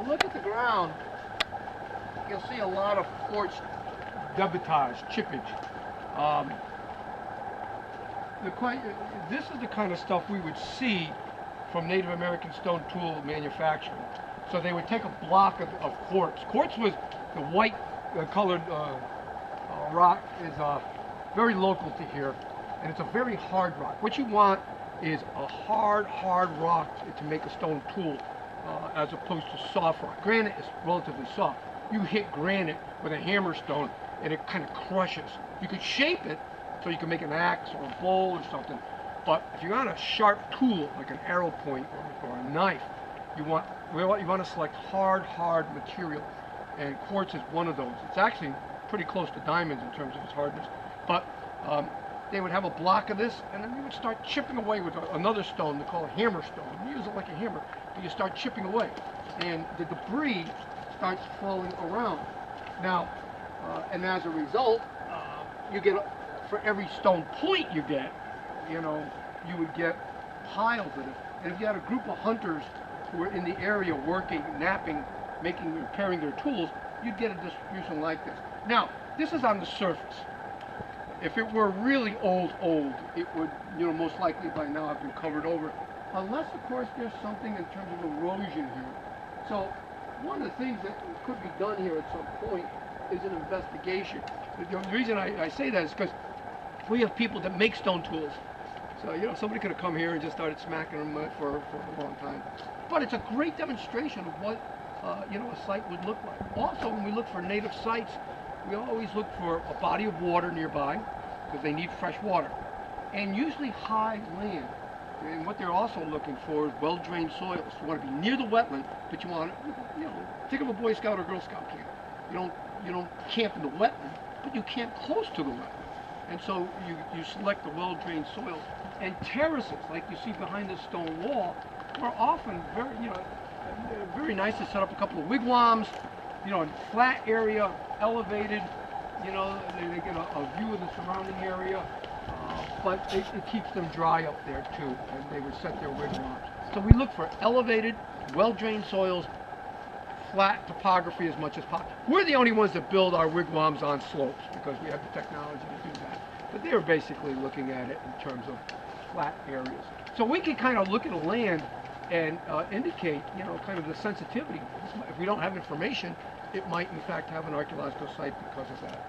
you look at the ground, you'll see a lot of quartz debitage, chippage. This is the kind of stuff we would see from Native American stone tool manufacturing. So they would take a block of quartz. Quartz was the white colored rock, is very local to here, and it's a very hard rock. What you want is a hard rock to make a stone tool, as opposed to soft rock. Granite is relatively soft. You hit granite with a hammer stone and it kind of crushes. You could shape it so you can make an axe or a bowl or something, but if you want a sharp tool like an arrow point or a knife, you want to select hard material, and quartz is one of those. It's actually pretty close to diamonds in terms of its hardness, but they would have a block of this, and then you would start chipping away with another stone they call a hammer stone. You use it like a hammer, but you start chipping away, and the debris starts falling around. Now, and as a result, you get, for every stone point you get, you would get piles of it. And if you had a group of hunters who were in the area working, napping, repairing their tools, you'd get a distribution like this. Now, this is on the surface. If it were really old, it would, most likely by now have been covered over. Unless, of course, there's something in terms of erosion here. So, one of the things that could be done here at some point is an investigation. The reason I say that is because we have people that make stone tools. So, somebody could have come here and just started smacking them for a long time. But it's a great demonstration of what, a site would look like. Also, when we look for native sites, we always look for a body of water nearby, because they need fresh water, and usually high land. And what they're also looking for is well-drained soils. You want to be near the wetland, but you want, think of a Boy Scout or Girl Scout camp. You don't camp in the wetland, but you camp close to the wetland. And so you select the well-drained soils. And terraces, like you see behind this stone wall, are often very nice to set up a couple of wigwams, in flat area, elevated, they get a view of the surrounding area, but it keeps them dry up there too, and they would set their wigwams. So we look for elevated, well-drained soils, flat topography as much as possible. We're the only ones that build our wigwams on slopes because we have the technology to do that. But they're basically looking at it in terms of flat areas. So we can kind of look at a land and indicate, kind of the sensitivity. If we don't have information, it might in fact have an archaeological site because of that.